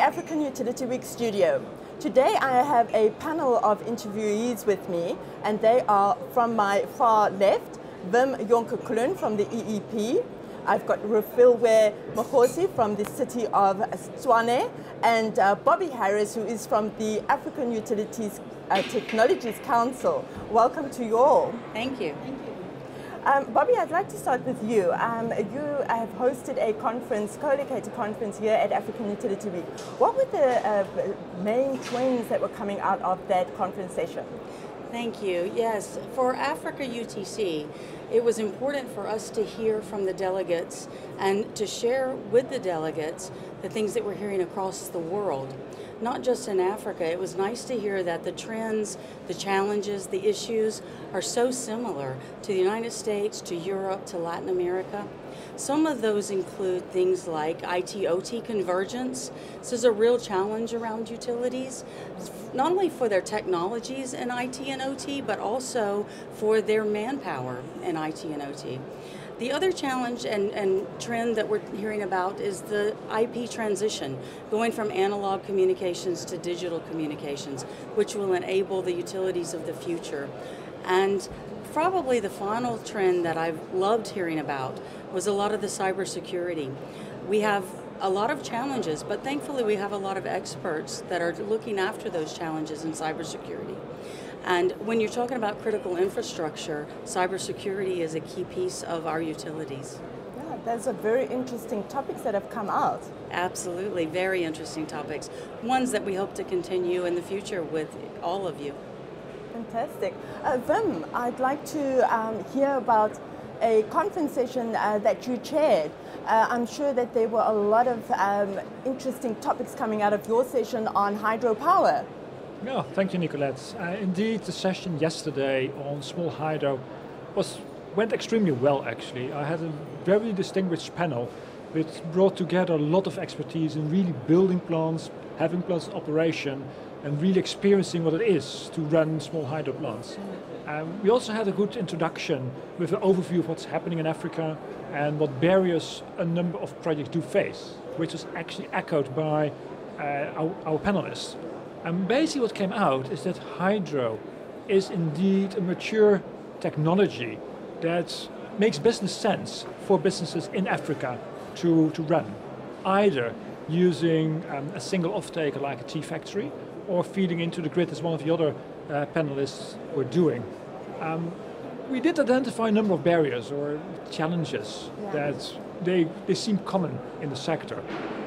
African Utility Week studio. Today I have a panel of interviewees with me, and they are from my far left, Jonker Klunne from the EEP. I've got Refilwe Mokgosi from the city of Klunne, and Bobbi Harris, who is from the African Utilities Technologies Council. Welcome to you all. Thank you. Thank you. Bobbi, I'd like to start with you. You have hosted a conference, co-located conference here at African Utility Week. What were the main trends that were coming out of that conference session? Thank you. Yes, for Africa UTC, it was important for us to hear from the delegates and to share with the delegates the things that we're hearing across the world. Not just in Africa, it was nice to hear that the trends, the challenges, the issues are so similar to the United States, to Europe, to Latin America. Some of those include things like IT-OT convergence. This is a real challenge around utilities, not only for their technologies in IT and OT, but also for their manpower in IT and OT. The other challenge and trend that we're hearing about is the IP transition, going from analog communications to digital communications, which will enable the utilities of the future. And probably the final trend that I've loved hearing about was a lot of the cybersecurity. We have a lot of challenges, but thankfully we have a lot of experts that are looking after those challenges in cybersecurity. And when you're talking about critical infrastructure, cybersecurity is a key piece of our utilities. Yeah, those are very interesting topics that have come out. Absolutely, very interesting topics. Ones that we hope to continue in the future with all of you. Fantastic. Vim, I'd like to hear about a conference session that you chaired. I'm sure that there were a lot of interesting topics coming out of your session on hydropower. Yeah, thank you, Nicolette. Indeed, the session yesterday on small hydro went extremely well, actually. I had a very distinguished panel which brought together a lot of expertise in really building plants, having plants in operation, and really experiencing what it is to run small hydro plants. We also had a good introduction with an overview of what's happening in Africa and what barriers a number of projects do face, which was actually echoed by our panelists. And basically what came out is that hydro is indeed a mature technology that makes business sense for businesses in Africa to run, either using a single off-taker like a tea factory or feeding into the grid as one of the other panelists were doing. We did identify a number of barriers or challenges that they seem common in the sector.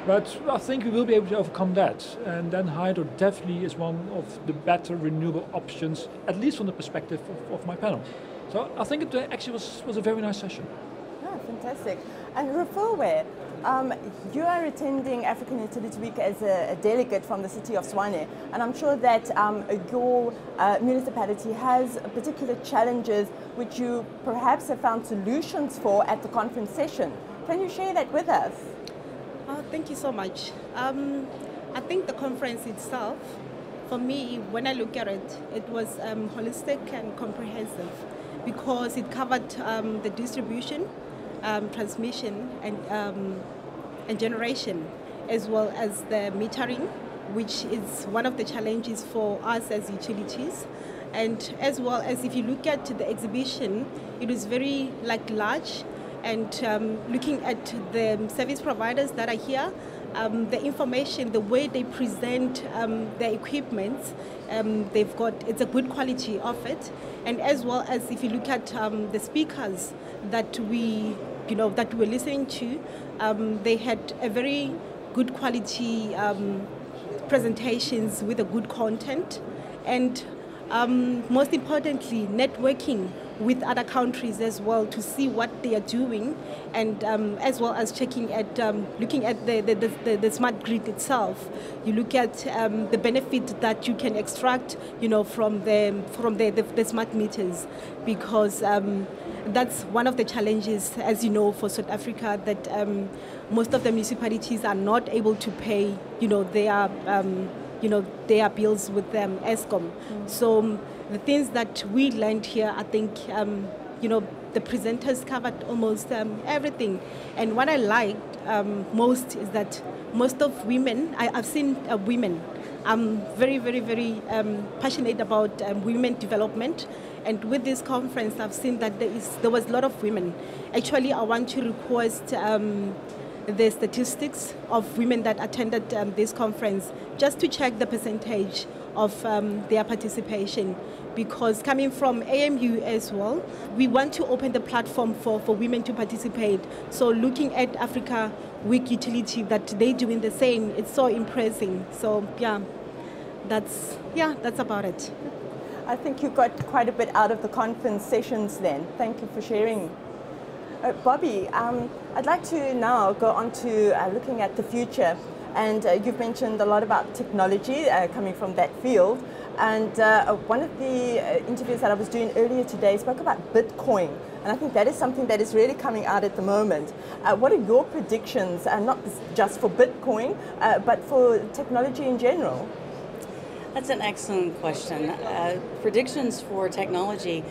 But I think we will be able to overcome that, and then hydro definitely is one of the better renewable options, at least from the perspective of my panel. So I think it actually was a very nice session. Oh, fantastic. And Refilwe, you are attending African Utility Week as a delegate from the city of Klunne, and I'm sure that your municipality has particular challenges which you perhaps have found solutions for at the conference session. Can you share that with us? Thank you so much. I think the conference itself, for me, when I look at it, it was holistic and comprehensive because it covered the distribution, transmission, and generation, as well as the metering, which is one of the challenges for us as utilities. And as well as if you look at the exhibition, it was very large. And looking at the service providers that are here, the information, the way they present their equipment, it's a good quality of it. And as well as if you look at the speakers that we were listening to, they had a very good quality presentations with a good content, and most importantly, networking with other countries as well to see what they are doing, and as well as looking at the smart grid itself. You look at the benefit that you can extract, from the smart meters, because that's one of the challenges, as you know, for South Africa, that most of the municipalities are not able to pay, their bills with ESCOM. So the things that we learned here, I think, the presenters covered almost everything. And what I liked most is that most of women, I've seen women. I'm very, very, very passionate about women development. And with this conference, I've seen that there was a lot of women. Actually, I want to request the statistics of women that attended this conference, just to check the percentage of their participation. Because coming from AMU as well, we want to open the platform for women to participate. So looking at Africa Week Utility, that they're doing the same, it's so impressive. So yeah, that's about it. I think you got quite a bit out of the conference sessions then. Thank you for sharing. Bobbi, I'd like to now go on to looking at the future. And you've mentioned a lot about technology coming from that field. And one of the interviews that I was doing earlier today spoke about Bitcoin. And I think that is something that is really coming out at the moment. What are your predictions, not just for Bitcoin, but for technology in general? That's an excellent question. Predictions for technology,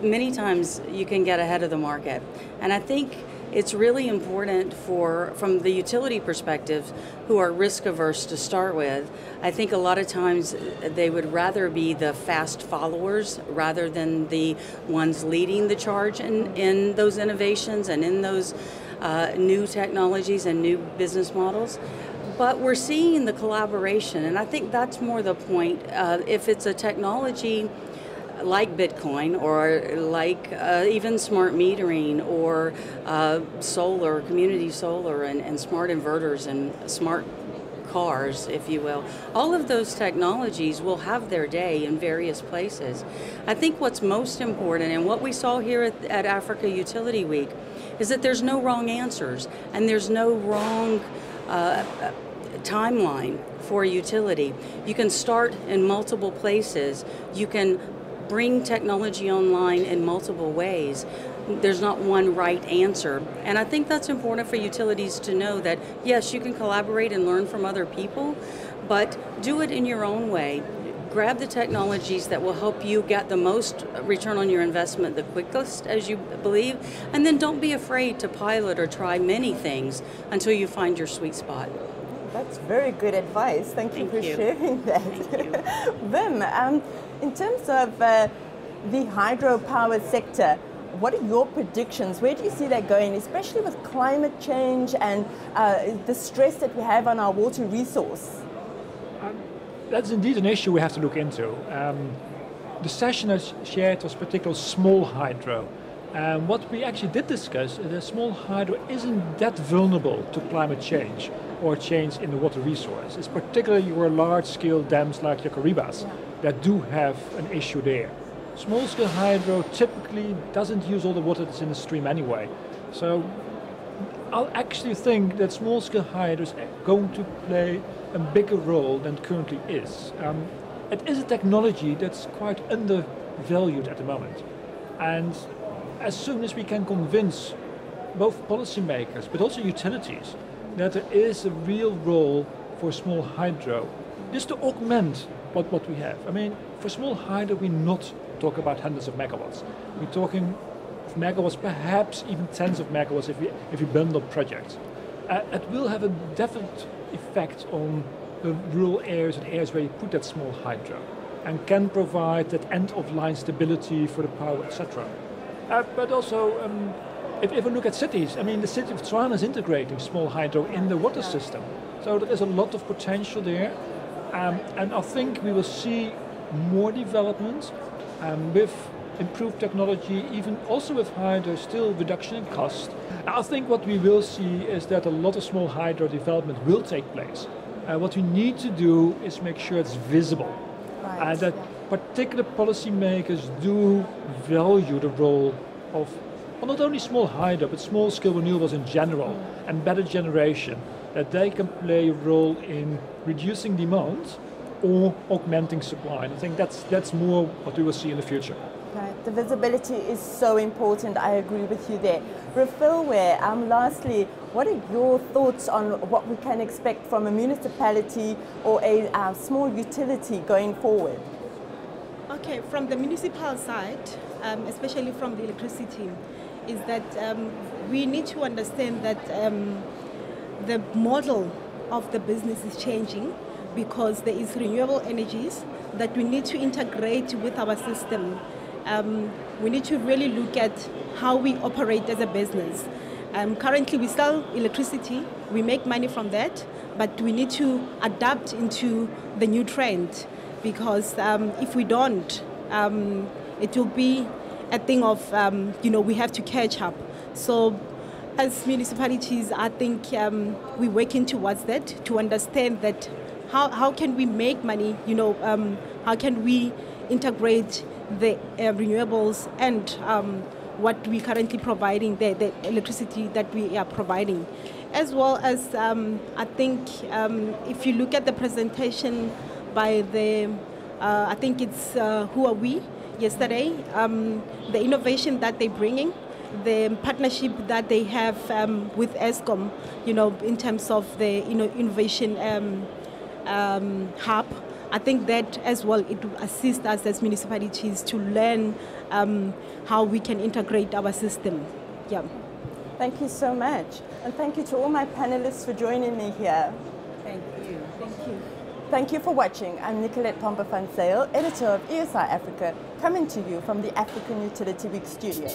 many times you can get ahead of the market. And I think it's really important from the utility perspective, who are risk averse to start with. I think a lot of times they would rather be the fast followers rather than the ones leading the charge in those innovations and in those new technologies and new business models. But we're seeing the collaboration, and I think that's more the point. If it's a technology like Bitcoin, or like even smart metering, or solar, community solar, and smart inverters and smart cars, if you will, all of those technologies will have their day in various places. I think what's most important, and what we saw here at Africa Utility Week, is that there's no wrong answers, and there's no wrong timeline for utility. You can start in multiple places. You can bring technology online in multiple ways. There's not one right answer. And I think that's important for utilities to know that, yes, you can collaborate and learn from other people, but do it in your own way. Grab the technologies that will help you get the most return on your investment the quickest, as you believe, and then don't be afraid to pilot or try many things until you find your sweet spot. That's very good advice. Thank you for sharing that. Thank you. Wim, in terms of the hydropower sector, what are your predictions? Where do you see that going, especially with climate change and the stress that we have on our water resource? That's indeed an issue we have to look into. The session I shared was particularly small hydro. What we actually did discuss is that small hydro isn't that vulnerable to climate change or change in the water resource. It's particularly your large-scale dams like your Karibas that do have an issue there. Small-scale hydro typically doesn't use all the water that's in the stream anyway. So I actually think that small-scale hydro is going to play a bigger role than it currently is. It is a technology that's quite undervalued at the moment. And as soon as we can convince both policymakers but also utilities that there is a real role for small hydro, just to augment what we have. I mean, for small hydro, we not talk about hundreds of megawatts. We're talking of megawatts, perhaps even tens of megawatts if we bundle projects. It will have a definite effect on the rural areas and areas where you put that small hydro, and can provide that end-of-line stability for the power, etc. But also, if we look at cities, I mean, the city of Tshwane is integrating small hydro in the water system. So there is a lot of potential there. And I think we will see more development with improved technology, even also with hydro, still reduction in cost. I think what we will see is that a lot of small hydro development will take place. What we need to do is make sure it's visible. Right. That particular policymakers do value the role of not only small hydro, but small-scale renewables in general, and better generation, that they can play a role in reducing demand or augmenting supply. And I think that's more what we will see in the future. Right. The visibility is so important. I agree with you there. Refilwe, lastly, what are your thoughts on what we can expect from a municipality or a small utility going forward? Okay, from the municipal side, especially from the electricity, is that we need to understand that the model of the business is changing because there is renewable energies that we need to integrate with our system. We need to really look at how we operate as a business. Currently we sell electricity, we make money from that, but we need to adapt into the new trend because if we don't, it will be a thing of, we have to catch up. So as municipalities, I think we're working towards that to understand that how can we make money, how can we integrate the renewables and what we're currently providing, the electricity that we are providing. As well as, I think if you look at the presentation by the, I think it's Who Are We yesterday, the innovation that they're bringing, the partnership that they have with ESCOM, in terms of the innovation hub, I think that as well, it will assist us as municipalities to learn how we can integrate our system. Yeah. Thank you so much. And thank you to all my panelists for joining me here. Thank you. Thank you. Thank you for watching. I'm Nicolette Pomper-van Zyl, editor of ESI Africa, coming to you from the African Utility Week studio.